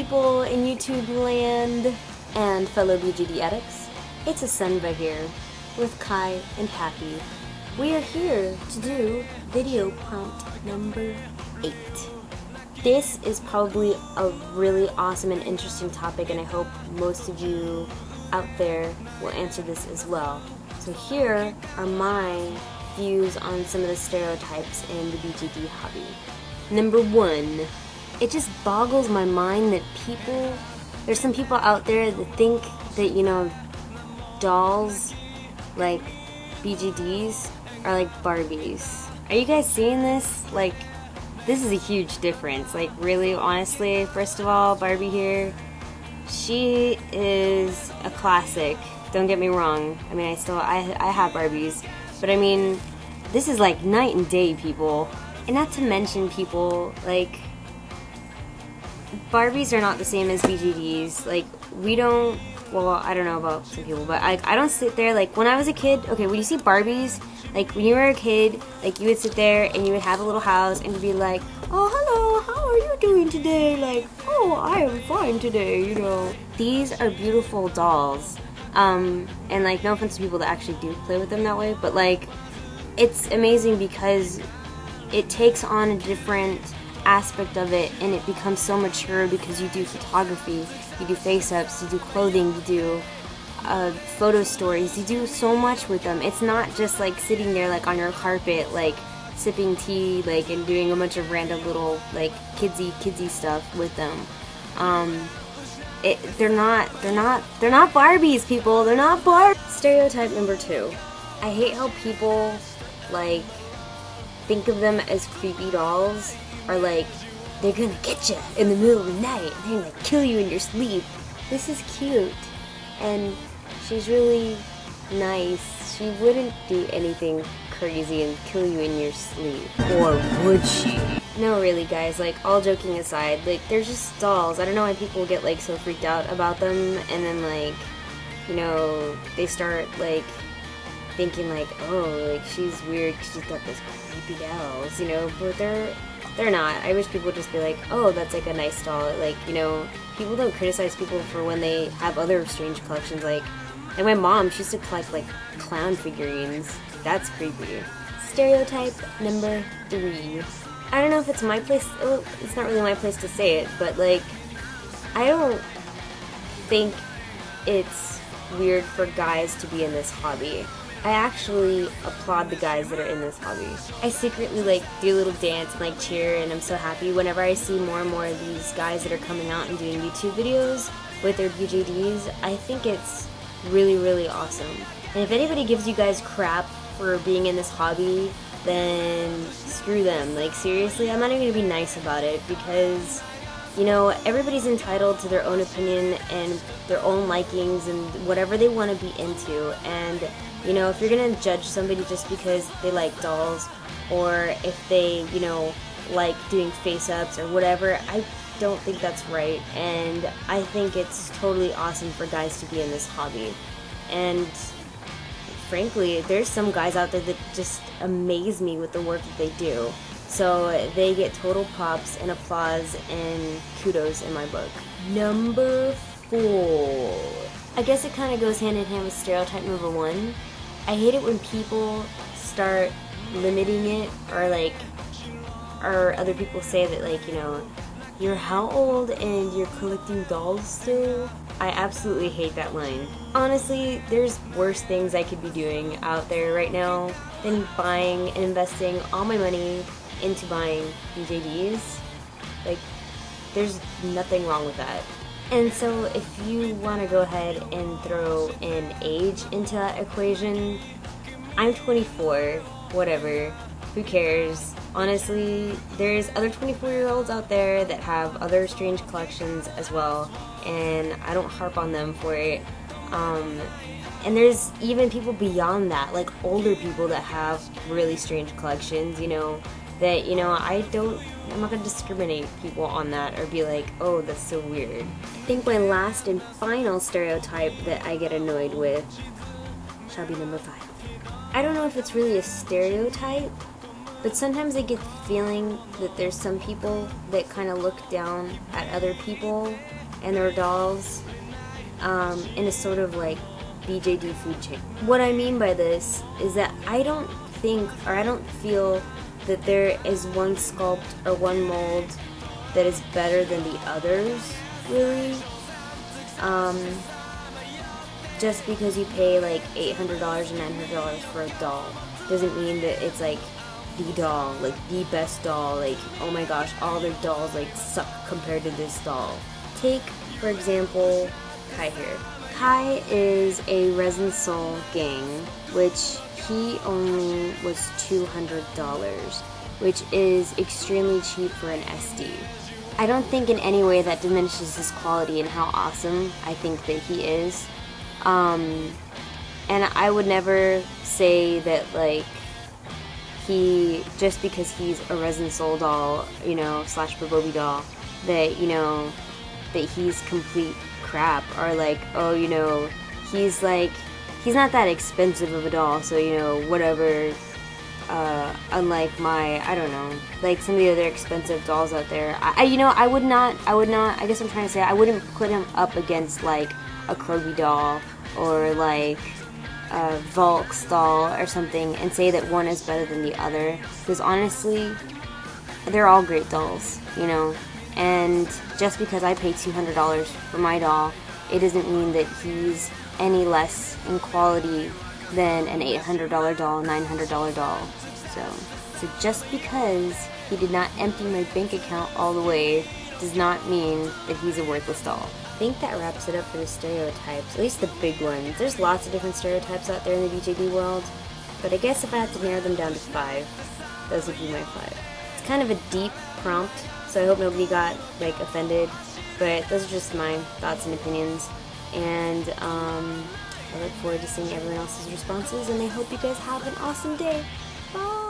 people in YouTube land and fellow BJD addicts. It's Asenva here with Kai and Happy. We are here to do video prompt number 8. This is probably a really awesome and interesting topic, and I hope most of you out there will answer this as well. So here are my views on some of the stereotypes in the BJD hobby. Number 1, it just boggles my mind that there's some people out there that think that, you know, dolls like BJDs are like Barbies. Are you guys seeing this? Like, this is a huge difference. Like, really, honestly, first of all, Barbie here, she is a classic. Don't get me wrong. I mean, I have Barbies, but I mean, this is like night and day, people. And not to mention, people, like, Barbies are not the same as BJDs. Like, we don't, well, I don't know about some people, but I don't sit there, like, when I was a kid, okay, when you see Barbies, like, when you were a kid, like, you would sit there and you would have a little house and you'd be like, oh, hello, how are you doing today? Like, oh, I am fine today, you know. These are beautiful dolls. And, like, no offense to people that actually do play with them that way, but, like, it's amazing because it takes on a different aspect of it, and it becomes so mature because you do photography, you do face-ups, you do clothing, you do photo stories, you do so much with them. It's not just like sitting there like on your carpet, like sipping tea, like, and doing a bunch of random little like kidsy stuff with them. They're not Barbies, people. They're not Barbies. Stereotype number 2. I hate how people like think of them as creepy dolls, or like they're gonna get you in the middle of the night, they're gonna kill you in your sleep. This is cute, and she's really nice. She wouldn't do anything crazy and kill you in your sleep. Or would she? No, really, guys, like, all joking aside, like, they're just dolls. I don't know why people get like so freaked out about them, and then, like, you know, they start like thinking like, oh, like, she's weird because she's got those creepy dolls, you know, but they're not. I wish people would just be like, oh, that's like a nice doll. Like, you know, people don't criticize people for when they have other strange collections. Like my mom, she used to collect like clown figurines. That's creepy. Stereotype number 3. I don't know if it's my place. Oh, it's not really my place to say it, but like, I don't think it's weird for guys to be in this hobby. I actually applaud the guys that are in this hobby. I secretly like do a little dance and like cheer, and I'm so happy whenever I see more and more of these guys that are coming out and doing YouTube videos with their BJDs. I think it's really, really awesome. And if anybody gives you guys crap for being in this hobby, then screw them. Like, seriously, I'm not even gonna be nice about it, because, you know, everybody's entitled to their own opinion and their own likings and whatever they want to be into. And, you know, if you're gonna judge somebody just because they like dolls, or if they, you know, like doing face-ups or whatever, I don't think that's right. And I think it's totally awesome for guys to be in this hobby. And frankly, there's some guys out there that just amaze me with the work that they do. So they get total props and applause and kudos in my book. Number 4. I guess it kind of goes hand in hand with stereotype number 1. I hate it when people start limiting it, or other people say that, like, you know, you're how old and you're collecting dolls still? I absolutely hate that line. Honestly, there's worse things I could be doing out there right now than buying and investing all my money into buying BJDs. Like, there's nothing wrong with that. And so if you want to go ahead and throw an age into that equation, I'm 24, whatever, who cares? Honestly, there's other 24-year-olds out there that have other strange collections as well, and I don't harp on them for it. And there's even people beyond that, like older people that have really strange collections, you know, that, you know, I'm not gonna discriminate people on that or be like, oh, that's so weird. I think my last and final stereotype that I get annoyed with shall be number 5. I don't know if it's really a stereotype, But sometimes I get the feeling that there's some people that kind of look down at other people and their dolls in a sort of like BJD food chain. What I mean by this is that I don't think, or I don't feel that there is one sculpt or one mold that is better than the others, really. Just because you pay like $800 and $900 for a doll doesn't mean that it's like the doll, like the best doll, like oh my gosh, all their dolls like suck compared to this doll. Take, for example, Kai here. Kai is a Resin Soul gang, which he only was $200, which is extremely cheap for an SD. I don't think in any way that diminishes his quality and how awesome I think that he is. And I would never say that like he, just because he's a Resin Soul doll, you know, slash Bobby doll, that, you know, that he's complete crap, or like, oh, you know, he's not that expensive of a doll, so, you know, whatever, unlike my, I don't know, like some of the other expensive dolls out there, I would not, I guess I'm trying to say, I wouldn't put him up against like a Krogi doll, or like a Volks doll or something, and say that one is better than the other, because honestly, they're all great dolls, you know. And just because I paid $200 for my doll, it doesn't mean that he's any less in quality than an $800 doll, $900 doll. So just because he did not empty my bank account all the way does not mean that he's a worthless doll. I think that wraps it up for the stereotypes, at least the big ones. There's lots of different stereotypes out there in the BJD world, but I guess if I had to narrow them down to 5, those would be my 5. It's kind of a deep prompt, so I hope nobody got like offended, but those are just my thoughts and opinions, and I look forward to seeing everyone else's responses, and I hope you guys have an awesome day.